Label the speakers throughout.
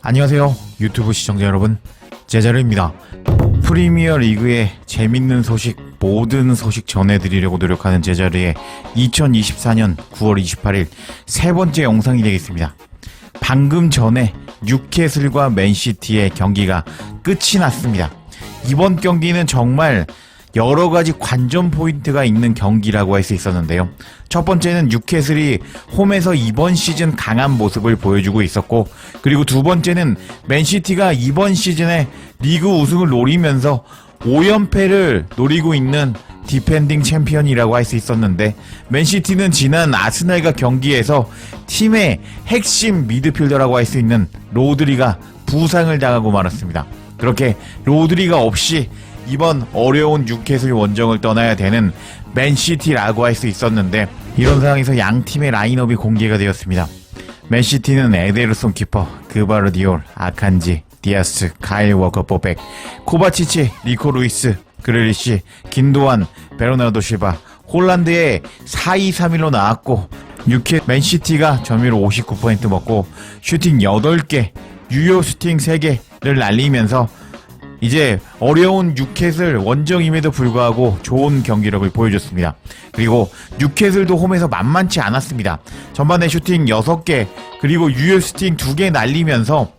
Speaker 1: 안녕하세요 유튜브 시청자 여러분, 제자르입니다. 프리미어 리그의 재밌는 소식, 모든 소식 전해드리려고 노력하는 제자르의 2024년 9월 28일 세 번째 영상이 되겠습니다. 방금 전에 뉴캐슬과 맨시티의 경기가 끝이 났습니다. 이번 경기는 정말 여러가지 관전 포인트가 있는 경기라고 할 수 있었는데요. 첫 번째는 뉴캐슬이 홈에서 이번 시즌 강한 모습을 보여주고 있었고, 그리고 두 번째는 맨시티가 이번 시즌에 리그 우승을 노리면서 5연패를 노리고 있는 디펜딩 챔피언이라고 할 수 있었는데, 맨시티는 지난 아스날과 경기에서 팀의 핵심 미드필더라고 할 수 있는 로드리가 부상을 당하고 말았습니다. 그렇게 로드리가 없이 이번 어려운 뉴캐슬 원정을 떠나야 되는 맨시티라고 할 수 있었는데, 이런 상황에서 양 팀의 라인업이 공개가 되었습니다. 맨시티는 에데르손 키퍼, 그바르디올, 아칸지, 디아스, 카일 워커 포백, 코바치치, 리코 루이스, 그릴리시, 긴도안, 베르나르도 실바, 홀란드의 4-2-3-1로 나왔고, 맨시티가 점유율 59% 먹고 슈팅 8개, 유효 슈팅 3개를 날리면서 이제 어려운 뉴캐슬 원정임에도 불구하고 좋은 경기력을 보여줬습니다. 그리고 뉴캐슬도 홈에서 만만치 않았습니다. 전반에 슈팅 6개 그리고 유효 슈팅 2개 날리면서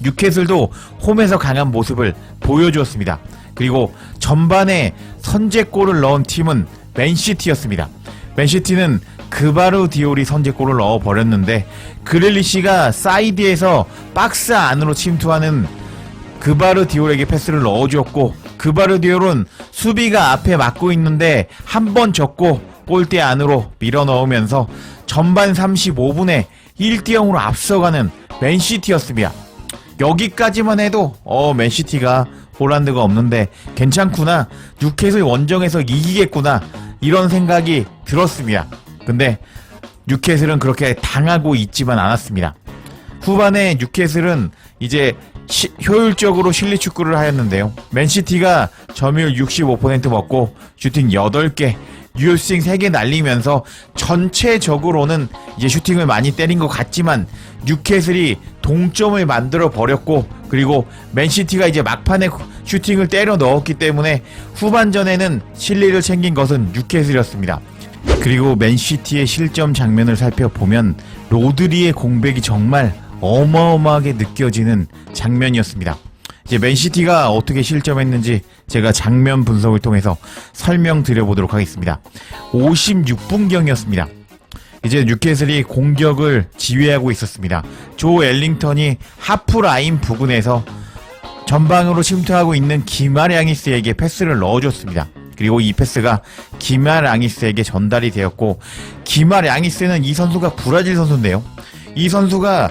Speaker 1: 뉴캐슬도 홈에서 강한 모습을 보여주었습니다. 그리고 전반에 선제골을 넣은 팀은 맨시티였습니다. 맨시티는 그바르디올이 선제골을 넣어버렸는데, 그릴리시가 사이드에서 박스 안으로 침투하는 그바르디올에게 패스를 넣어주었고, 그바르디올은 수비가 앞에 막고 있는데 한 번 접고 골대 안으로 밀어 넣으면서 전반 35분에 1-0으로 앞서가는 맨시티였습니다. 여기까지만 해도 맨시티가 홀란드가 없는데 괜찮구나, 뉴캐슬 원정에서 이기겠구나, 이런 생각이 들었습니다. 근데 뉴캐슬은 그렇게 당하고 있지만 않았습니다. 후반에 뉴캐슬은 이제 효율적으로 실리 축구를 하였는데요. 맨시티가 점유율 65% 먹고 슈팅 8개, 유효 슈팅 3개 날리면서 전체적으로는 이제 슈팅을 많이 때린 것 같지만 뉴캐슬이 동점을 만들어 버렸고, 그리고 맨시티가 이제 막판에 슈팅을 때려 넣었기 때문에 후반전에는 실리를 챙긴 것은 뉴캐슬이었습니다. 그리고 맨시티의 실점 장면을 살펴보면 로드리의 공백이 정말 어마어마하게 느껴지는 장면이었습니다. 이제 맨시티가 어떻게 실점했는지 제가 장면 분석을 통해서 설명드려보도록 하겠습니다. 56분경이었습니다. 이제 뉴캐슬이 공격을 지휘하고 있었습니다. 조 엘링턴이 하프라인 부근에서 전방으로 침투하고 있는 기마량이스에게 패스를 넣어줬습니다. 그리고 이 패스가 기마량이스에게 전달이 되었고, 기마량이스는 이 선수가 브라질 선수인데요. 이 선수가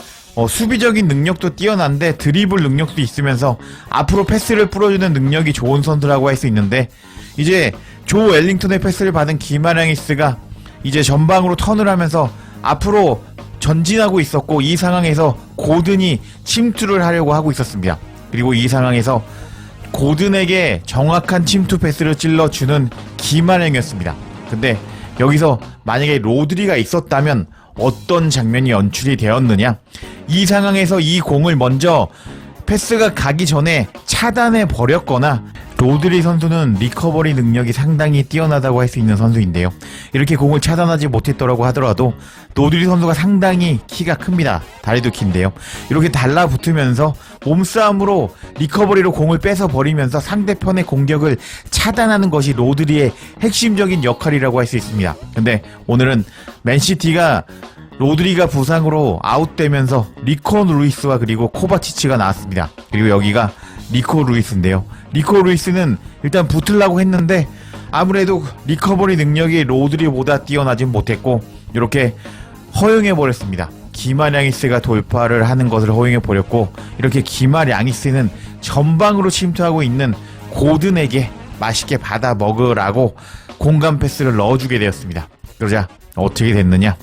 Speaker 1: 수비적인 능력도 뛰어난데 드리블 능력도 있으면서 앞으로 패스를 뿌려주는 능력이 좋은 선수라고 할 수 있는데, 이제 조 엘링턴의 패스를 받은 기마량이스가 이제 전방으로 턴을 하면서 앞으로 전진하고 있었고, 이 상황에서 고든이 침투를 하려고 하고 있었습니다. 그리고 이 상황에서 고든에게 정확한 침투 패스를 찔러주는 기마량이었습니다. 근데 여기서 만약에 로드리가 있었다면 어떤 장면이 연출이 되었느냐, 이 상황에서 이 공을 먼저 패스가 가기 전에 차단해 버렸거나, 로드리 선수는 리커버리 능력이 상당히 뛰어나다고 할 수 있는 선수인데요. 이렇게 공을 차단하지 못했더라고 하더라도 로드리 선수가 상당히 키가 큽니다. 다리도 긴데요. 이렇게 달라붙으면서 몸싸움으로 리커버리로 공을 뺏어 버리면서 상대편의 공격을 차단하는 것이 로드리의 핵심적인 역할이라고 할 수 있습니다. 근데 오늘은 맨시티가 로드리가 부상으로 아웃되면서 리코 루이스와 그리고 코바치치가 나왔습니다. 그리고 여기가 리코 루이스인데요. 리코 루이스는 일단 붙으려고 했는데 아무래도 리커버리 능력이 로드리보다 뛰어나진 못했고, 이렇게 허용해버렸습니다. 기마량이스가 돌파를 하는 것을 허용해버렸고, 이렇게 기마량이스는 전방으로 침투하고 있는 고든에게 맛있게 받아 먹으라고 공간 패스를 넣어주게 되었습니다. 그러자 어떻게 됐느냐,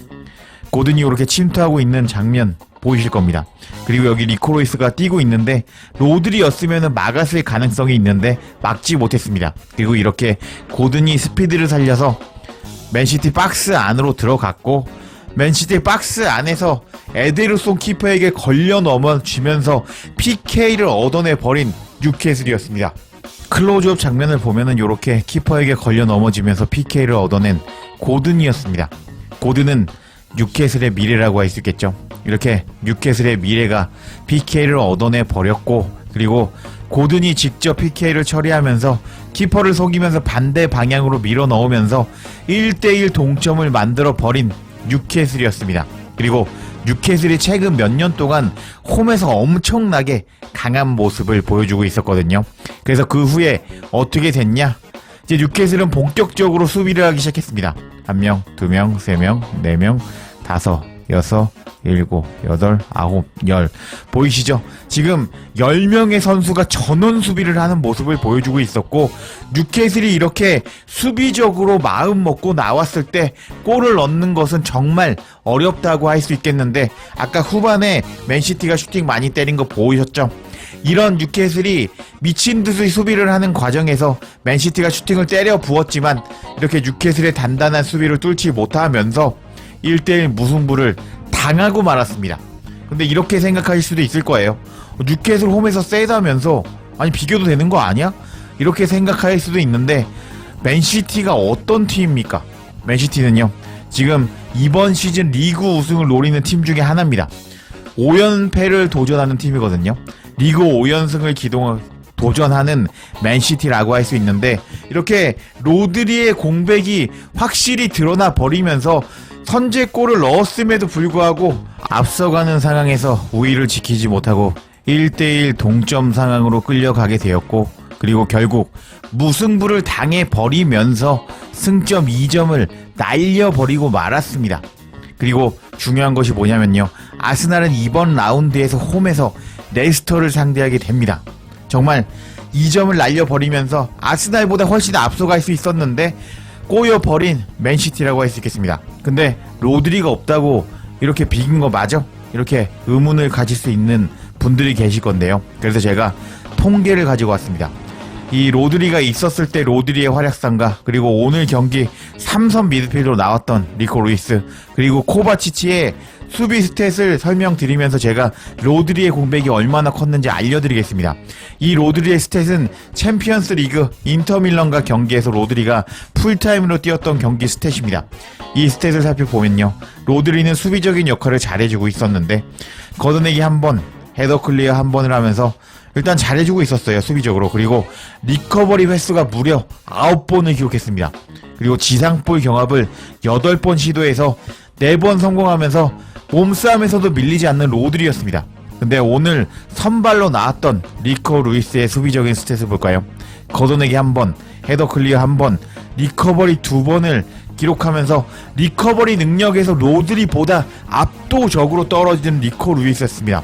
Speaker 1: 고든이 이렇게 침투하고 있는 장면 보이실 겁니다. 그리고 여기 리코 루이스가 뛰고 있는데 로드리였으면 막았을 가능성이 있는데 막지 못했습니다. 그리고 이렇게 고든이 스피드를 살려서 맨시티 박스 안으로 들어갔고, 맨시티 박스 안에서 에데르송 키퍼에게 걸려 넘어지면서 PK를 얻어내 버린 뉴캐슬이었습니다. 클로즈업 장면을 보면은 이렇게 키퍼에게 걸려 넘어지면서 PK를 얻어낸 고든이었습니다. 고든은 뉴캐슬의 미래라고 할 수 있겠죠. 이렇게 뉴캐슬의 미래가 PK를 얻어내 버렸고, 그리고 고든이 직접 PK를 처리하면서 키퍼를 속이면서 반대 방향으로 밀어 넣으면서 1대1 동점을 만들어 버린 뉴캐슬이었습니다. 그리고 뉴캐슬이 최근 몇 년 동안 홈에서 엄청나게 강한 모습을 보여주고 있었거든요. 그래서 그 후에 어떻게 됐냐? 이제 뉴캐슬은 본격적으로 수비를 하기 시작했습니다. 1명, 2명, 3명, 4명, 5, 6, 7, 8, 9, 10 보이시죠? 지금 10명의 선수가 전원 수비를 하는 모습을 보여주고 있었고, 뉴캐슬이 이렇게 수비적으로 마음 먹고 나왔을 때 골을 넣는 것은 정말 어렵다고 할 수 있겠는데, 아까 후반에 맨시티가 슈팅 많이 때린 거 보이셨죠? 이런 뉴캐슬이 미친듯이 수비를 하는 과정에서 맨시티가 슈팅을 때려 부었지만 이렇게 뉴캐슬의 단단한 수비를 뚫지 못하면서 1대1 무승부를 당하고 말았습니다. 근데 이렇게 생각하실 수도 있을 거예요. 뉴캐슬 홈에서 세다면서 아니 비교도 되는 거 아니야? 이렇게 생각할 수도 있는데, 맨시티가 어떤 팀입니까? 맨시티는요, 지금 이번 시즌 리그 우승을 노리는 팀 중에 하나입니다. 5연패를 도전하는 팀이거든요. 리그 5연승을 도전하는 맨시티라고 할 수 있는데, 이렇게 로드리의 공백이 확실히 드러나 버리면서 선제골을 넣었음에도 불구하고 앞서가는 상황에서 우위를 지키지 못하고 1대1 동점 상황으로 끌려가게 되었고, 그리고 결국 무승부를 당해버리면서 승점 2점을 날려버리고 말았습니다. 그리고 중요한 것이 뭐냐면요, 아스날은 이번 라운드에서 홈에서 레스터를 상대하게 됩니다. 정말 2점을 날려버리면서 아스날보다 훨씬 앞서갈 수 있었는데 꼬여버린 맨시티라고 할 수 있겠습니다. 근데 로드리가 없다고 이렇게 비긴 거 맞아? 이렇게 의문을 가질 수 있는 분들이 계실 건데요. 그래서 제가 통계를 가지고 왔습니다. 이 로드리가 있었을 때 로드리의 활약상과, 그리고 오늘 경기 3선 미드필더로 나왔던 리코 루이스, 그리고 코바치치의 수비 스탯을 설명드리면서 제가 로드리의 공백이 얼마나 컸는지 알려드리겠습니다. 이 로드리의 스탯은 챔피언스 리그 인터밀런과 경기에서 로드리가 풀타임으로 뛰었던 경기 스탯입니다. 이 스탯을 살펴보면요, 로드리는 수비적인 역할을 잘해주고 있었는데 걷어내기 한 번, 헤더 클리어 한 번을 하면서 일단 잘해주고 있었어요, 수비적으로. 그리고 리커버리 횟수가 무려 9번을 기록했습니다. 그리고 지상볼 경합을 8번 시도해서 4번 성공하면서 몸싸움에서도 밀리지 않는 로드리였습니다. 근데 오늘 선발로 나왔던 리커 루이스의 수비적인 스탯을 볼까요? 걷어내기 한 번, 헤더 클리어 한 번, 리커버리 2번을 기록하면서 리커버리 능력에서 로드리보다 압도적으로 떨어지는 리커 루이스였습니다.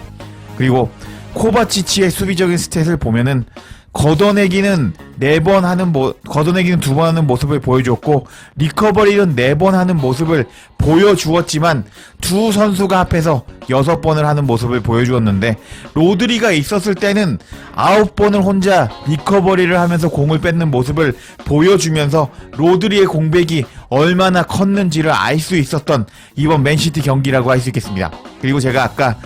Speaker 1: 그리고 코바치치의 수비적인 스탯을 보면은 걷어내기는 2번 하는 모습을 보여줬고, 리커버리는 4번 하는 모습을 보여주었지만 두 선수가 합해서 6번을 하는 모습을 보여주었는데, 로드리가 있었을 때는 9번을 혼자 리커버리를 하면서 공을 뺏는 모습을 보여주면서 로드리의 공백이 얼마나 컸는지를 알 수 있었던 이번 맨시티 경기라고 할 수 있겠습니다. 그리고 제가 아까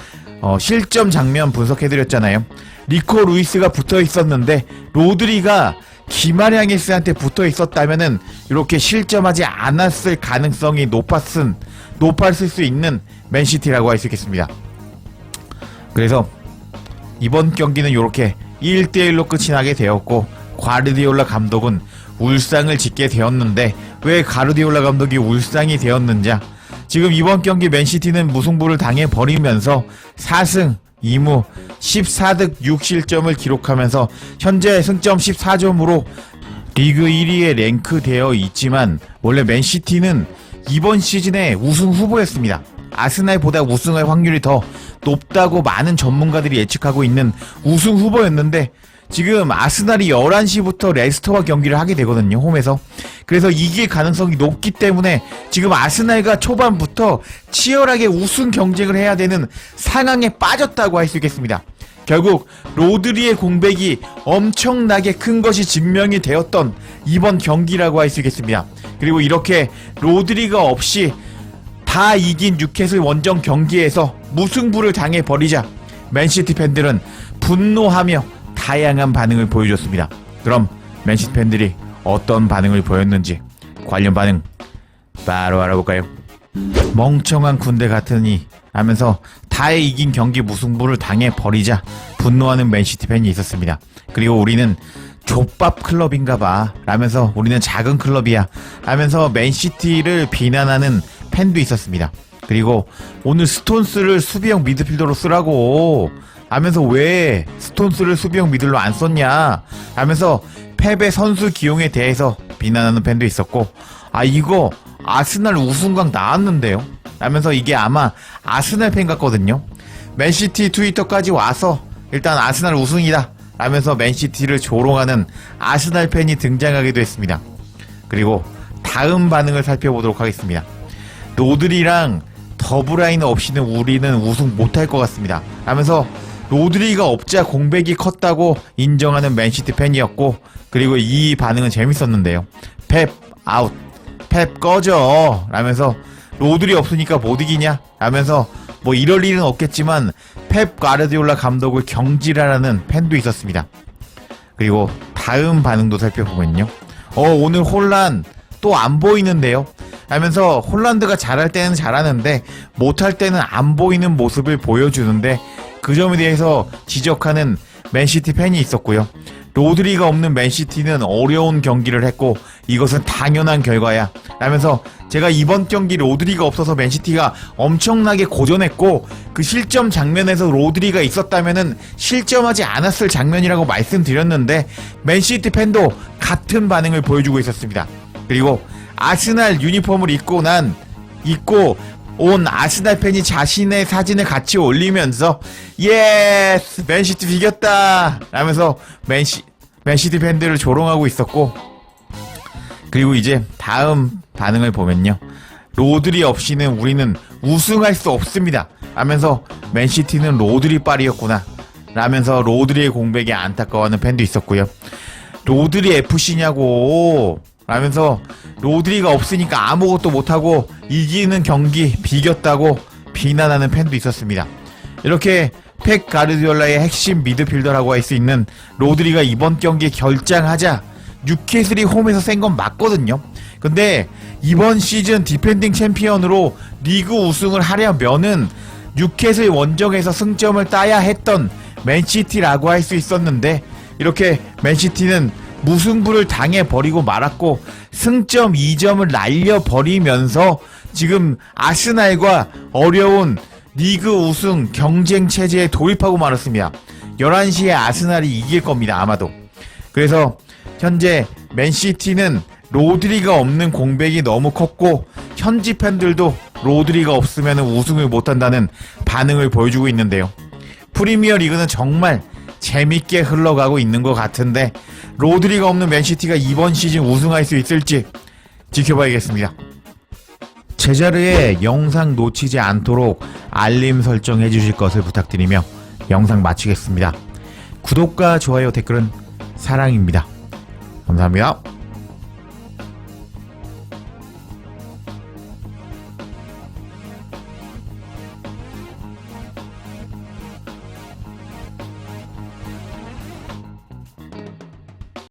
Speaker 1: 실점 장면 분석해드렸잖아요. 리코 루이스가 붙어 있었는데 로드리가 기마량이스한테 붙어 있었다면은 이렇게 실점하지 않았을 가능성이 높았을 수 있는 맨시티라고 할 수 있겠습니다. 그래서 이번 경기는 이렇게 1대1로 끝이 나게 되었고, 과르디올라 감독은 울상을 짓게 되었는데, 왜 가르디올라 감독이 울상이 되었는지, 지금 이번 경기 맨시티는 무승부를 당해버리면서 4승 2무 14득 6실점을 기록하면서 현재 승점 14점으로 리그 1위에 랭크되어 있지만, 원래 맨시티는 이번 시즌에 우승 후보였습니다. 아스날보다 우승할 확률이 더 높다고 많은 전문가들이 예측하고 있는 우승 후보였는데, 지금 아스날이 11시부터 레스터와 경기를 하게 되거든요, 홈에서. 그래서 이길 가능성이 높기 때문에 지금 아스날과 초반부터 치열하게 우승 경쟁을 해야 되는 상황에 빠졌다고 할 수 있겠습니다. 결국 로드리의 공백이 엄청나게 큰 것이 증명이 되었던 이번 경기라고 할 수 있겠습니다. 그리고 이렇게 로드리가 없이 다 이긴 뉴캐슬 원정 경기에서 무승부를 당해버리자 맨시티 팬들은 분노하며 다양한 반응을 보여줬습니다. 그럼 맨시티 팬들이 어떤 반응을 보였는지 관련 반응 바로 알아볼까요? 멍청한 군대 같으니 하면서 다 이긴 경기 무승부를 당해버리자 분노하는 맨시티 팬이 있었습니다. 그리고 우리는 족밥 클럽인가봐 라면서 우리는 작은 클럽이야 하면서 맨시티를 비난하는 팬도 있었습니다. 그리고 오늘 스톤스를 수비형 미드필더로 쓰라고 하면서 왜 스톤스를 수비형 미들로 안 썼냐 하면서 펩의 선수 기용에 대해서 비난하는 팬도 있었고, 이거 아스날 우승각 나왔는데요 하면서 이게 아마 아스날 팬 같거든요. 맨시티 트위터까지 와서 일단 아스날 우승이다 라면서 맨시티를 조롱하는 아스날 팬이 등장하기도 했습니다. 그리고 다음 반응을 살펴보도록 하겠습니다. 로드리랑 더브라이너 없이는 우리는 우승 못할 것 같습니다 하면서 로드리가 없자 공백이 컸다고 인정하는 맨시티 팬이었고, 그리고 이 반응은 재밌었는데요. 펩 아웃, 펩 꺼져 라면서 로드리 없으니까 못 이기냐 라면서 뭐 이럴 일은 없겠지만 펩 가르디올라 감독을 경질하라는 팬도 있었습니다. 그리고 다음 반응도 살펴보면요. 오늘 혼란 또 안 보이는데요 하면서 홀란드가 잘할 때는 잘하는데 못할 때는 안 보이는 모습을 보여주는데 그 점에 대해서 지적하는 맨시티 팬이 있었고요. 로드리가 없는 맨시티는 어려운 경기를 했고 이것은 당연한 결과야 라면서 제가 이번 경기 로드리가 없어서 맨시티가 엄청나게 고전했고 그 실점 장면에서 로드리가 있었다면은 실점하지 않았을 장면이라고 말씀드렸는데 맨시티 팬도 같은 반응을 보여주고 있었습니다. 그리고 아스날 유니폼을 입고 온 아스날 팬이 자신의 사진을 같이 올리면서 예스 맨시티 이겼다 라면서 맨시티 팬들을 조롱하고 있었고, 그리고 이제 다음 반응을 보면요. 로드리 없이는 우리는 우승할 수 없습니다 하면서 맨시티는 로드리 빨이었구나 라면서 로드리의 공백에 안타까워하는 팬도 있었고요. 로드리 FC냐고 라면서 로드리가 없으니까 아무것도 못하고 이기는 경기 비겼다고 비난하는 팬도 있었습니다. 이렇게 펩 가르디올라의 핵심 미드필더라고 할 수 있는 로드리가 이번 경기에 결장하자 뉴캐슬이 홈에서 센 건 맞거든요. 근데 이번 시즌 디펜딩 챔피언으로 리그 우승을 하려면은 뉴캐슬 원정에서 승점을 따야 했던 맨시티라고 할 수 있었는데 이렇게 맨시티는 무승부를 당해버리고 말았고 승점 2점을 날려버리면서 지금 아스날과 어려운 리그 우승 경쟁 체제에 돌입하고 말았습니다. 11시에 아스날이 이길 겁니다 아마도. 그래서 현재 맨시티는 로드리가 없는 공백이 너무 컸고 현지 팬들도 로드리가 없으면 우승을 못한다는 반응을 보여주고 있는데요. 프리미어 리그는 정말 재밌게 흘러가고 있는 것 같은데 로드리가 없는 맨시티가 이번 시즌 우승할 수 있을지 지켜봐야겠습니다. 제자리에 영상 놓치지 않도록 알림 설정해 주실 것을 부탁드리며 영상 마치겠습니다. 구독과 좋아요 댓글은 사랑입니다. 감사합니다.